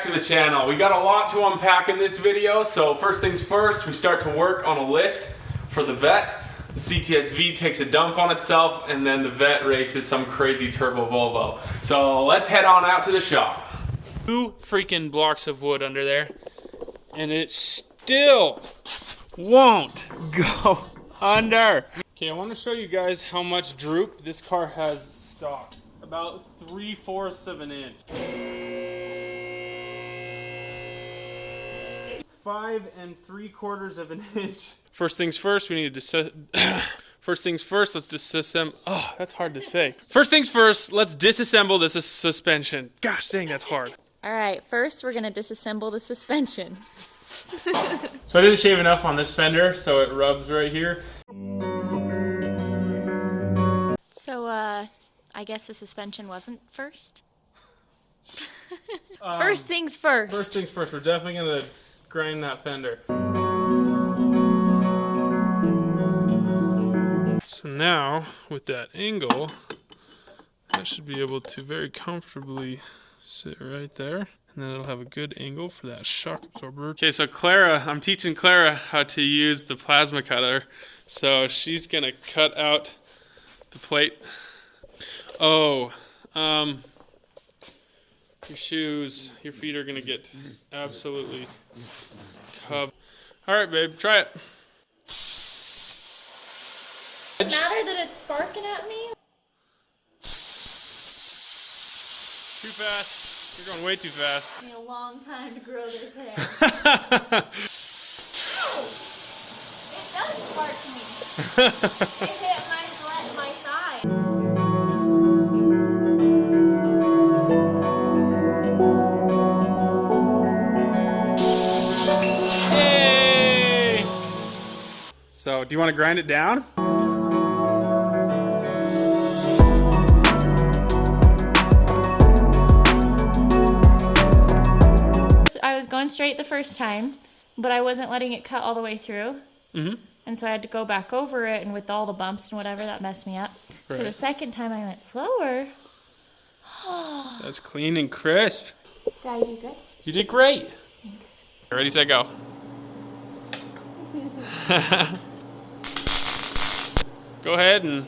to the channel. We got a lot to unpack in this video, so first things first, we start to work on a lift for the Vet. The CTS V takes a dump on itself, and then the Vet races some crazy Turbo Volvo. So let's head on out to the shop. 2 freaking blocks of wood under there, and it still won't go under. Okay, I want to show you guys how much droop this car has stock. About 3/4 of an inch. 5 3/4 of an inch. First things first, we need to first things first, let's disassemble. Oh, that's hard to say. First things first, let's disassemble this suspension. Gosh dang, that's hard. All right, first we're gonna disassemble the suspension. So I didn't shave enough on this fender, so it rubs right here. So, I guess the suspension wasn't first? First things first. First things first, we're definitely gonna grind that fender. So now, with that angle, I should be able to very comfortably sit right there. And then it'll have a good angle for that shock absorber. Okay, so Clara, I'm teaching Clara how to use the plasma cutter. So she's gonna cut out the plate. Oh, your shoes, your feet are gonna get absolutely covered. All right, babe, try it. Does it matter that it's sparking at me? Too fast. You're going way too fast. It's been a long time to grow this hair. It does spark me. It hit my thigh. Yay! So, do you want to grind it down? I was going straight the first time, but I wasn't letting it cut all the way through. Mm-hmm. And so I had to go back over it, and with all the bumps and whatever, that messed me up. Right. So the second time I went slower. That's clean and crisp. Did I do good? You did great. Thanks. Ready, set, go. Go ahead and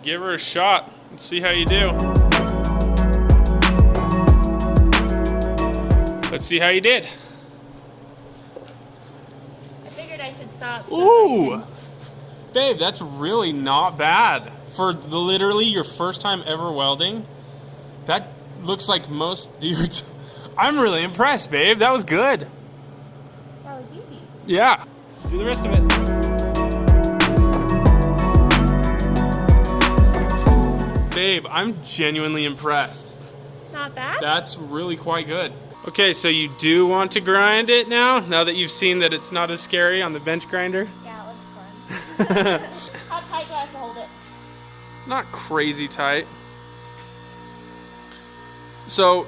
give her a shot and see how you do. Let's see how you did. I figured I should stop. Ooh! Babe, that's really not bad. For literally your first time ever welding, that looks like most dudes. I'm really impressed, babe. That was good. That was easy. Yeah. Do the rest of it. Babe, I'm genuinely impressed. Not bad? That's really quite good. Okay, so you do want to grind it now that you've seen that it's not as scary on the bench grinder? Yeah, it looks fun. How tight do I have to hold it? Not crazy tight. So,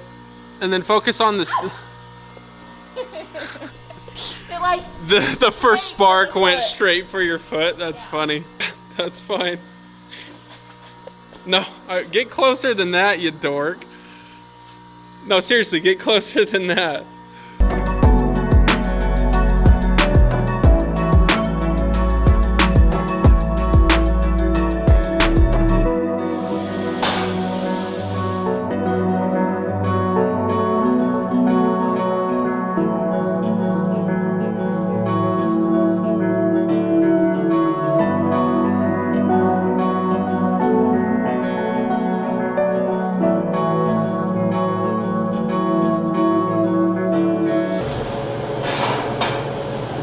and then focus on this. It like The first spark went straight for your foot. That's funny. That's fine. No, get closer than that, you dork. No, seriously, get closer than that.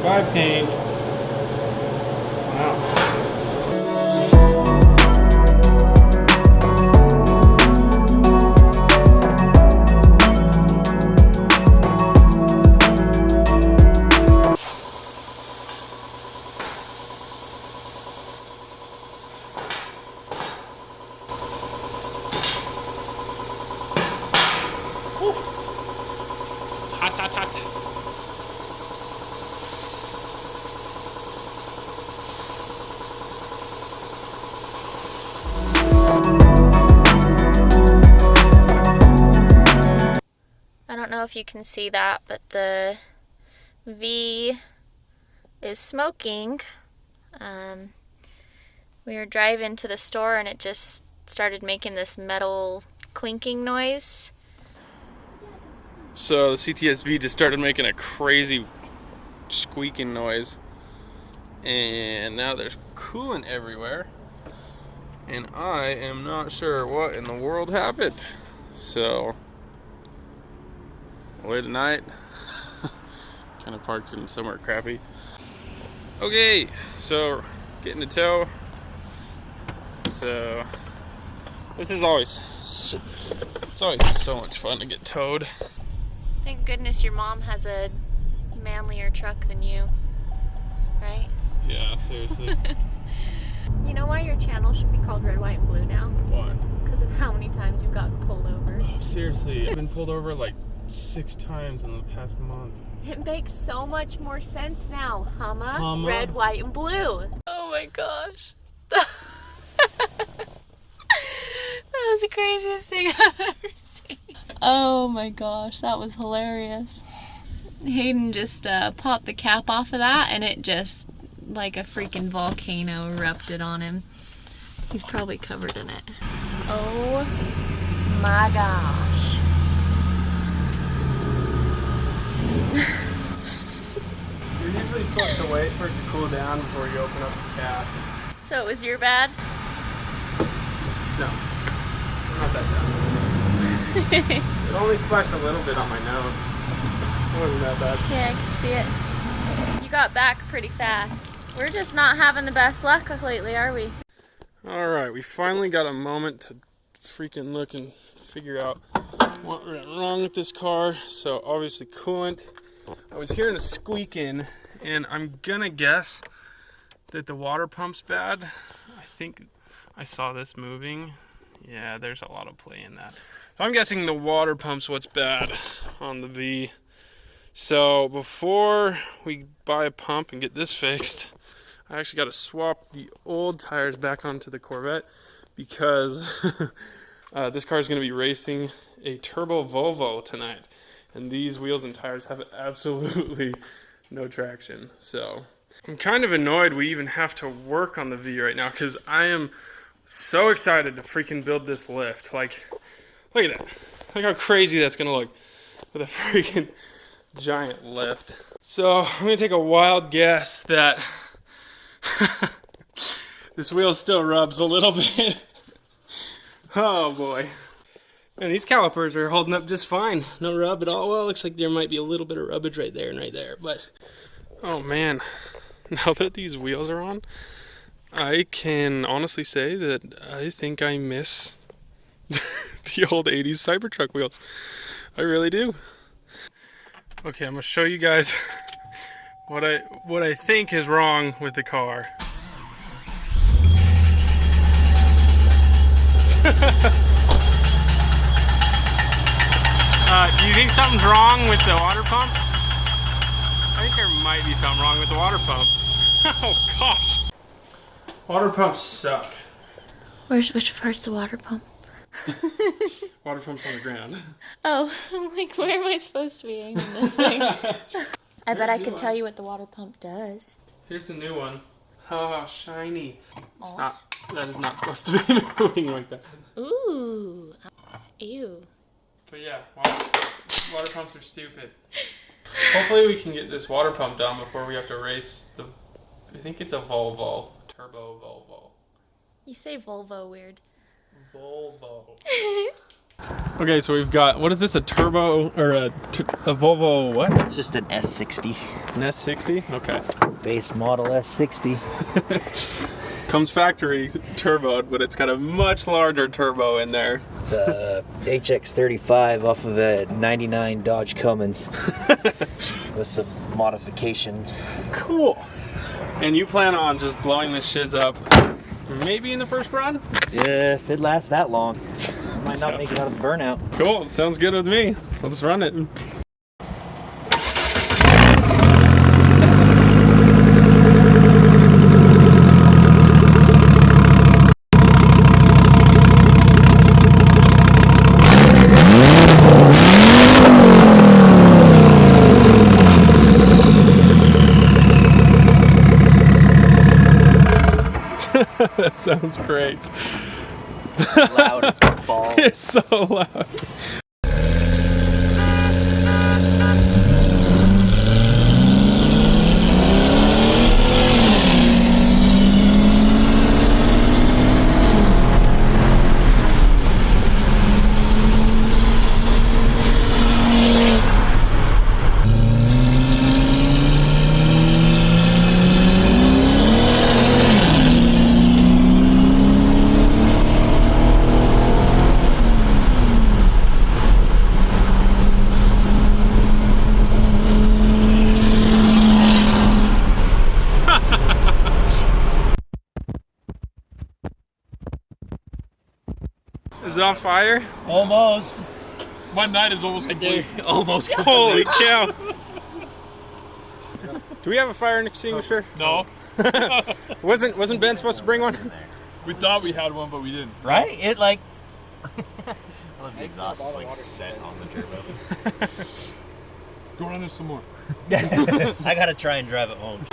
Goodbye, paint. Wow. Hot, hot, hot. if you can see that, but the V is smoking. We were driving to the store and it just started making this metal clinking noise. So the CTS V just started making a crazy squeaking noise, and now there's coolant everywhere, and I am not sure what in the world happened. So late at night, kind of parked in somewhere crappy. Okay, so getting to tow. So this is always, it's always so much fun to get towed. Thank goodness your mom has a manlier truck than you, right? Yeah, seriously. You know why your channel should be called Red, White, and Blue now? Why? Because of how many times you've gotten pulled over. Oh, seriously, I've been pulled over like 6 times in the past month. It makes so much more sense now. Hummuh. Red, white, and blue. Oh my gosh. That was the craziest thing I've ever seen. Oh my gosh, that was hilarious. Hayden just popped the cap off of that and it just, like a freaking volcano, erupted on him. He's probably covered in it. Oh my gosh. You're usually supposed to wait for it to cool down before you open up the cap. So it was your bad? No, not that bad. It only splashed a little bit on my nose. It wasn't that bad. Yeah, I can see it. You got back pretty fast. We're just not having the best luck lately, are we? Alright, we finally got a moment to freaking look and figure out what went wrong with this car. So obviously coolant. I was hearing a squeaking, and I'm gonna guess that the water pump's bad. I think I saw this moving. Yeah, there's a lot of play in that. So I'm guessing the water pump's what's bad on the V. So before we buy a pump and get this fixed, I actually got to swap the old tires back onto the Corvette because this car is going to be racing a Turbo Volvo tonight. And these wheels and tires have absolutely no traction. So I'm kind of annoyed we even have to work on the V right now because I am so excited to freaking build this lift. Like, look at that. Look how crazy that's going to look with a freaking giant lift. So I'm going to take a wild guess that this wheel still rubs a little bit. Oh boy. And these calipers are holding up just fine. No rub at all. Well, it looks like there might be a little bit of rubbage right there and right there. But, oh man. Now that these wheels are on, I can honestly say that I think I miss the old 80s Cybertruck wheels. I really do. Okay, I'm going to show you guys what I think is wrong with the car. Do you think something's wrong with the water pump? I think there might be something wrong with the water pump. Oh gosh. Water pumps suck. Which part's the water pump? Water pump's on the ground. Oh, I'm like, where am I supposed to be aiming this thing? I bet I could tell you what the water pump does. Here's the new one. Oh, shiny. It's not. That is not supposed to be moving like that. Ooh. Ew. But yeah, water pumps are stupid. Hopefully we can get this water pump done before we have to race the, I think it's a Volvo, Turbo Volvo. You say Volvo weird. Volvo. Okay, so we've got, what is this, a turbo, or a Volvo what? It's just an S60. An S60? Okay. Base model S60. Comes factory turboed, but it's got a much larger turbo in there. It's a HX35 off of a 99 Dodge Cummins with some modifications. Cool. And you plan on just blowing this shiz up maybe in the first run? If it lasts that long. Might not make it out of the burnout. Cool, sounds good with me. Let's run it. That sounds great. Loud as balls. It's so loud. Is it on fire? Almost. One night is almost complete. Almost. Holy cow. Do we have a fire extinguisher? No. Wasn't Ben supposed to bring one? We thought we had one, but we didn't. Right? It like. I love the exhaust is like set on the turbo. Go run it some more. I gotta try and drive it home.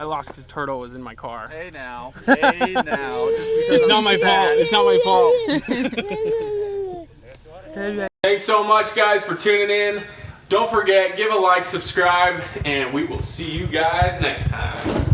I lost because Turtle was in my car. Hey now. Hey now. Just It's not my fault. It's not my fault. Thanks so much, guys, for tuning in. Don't forget, give a like, subscribe, and we will see you guys next time.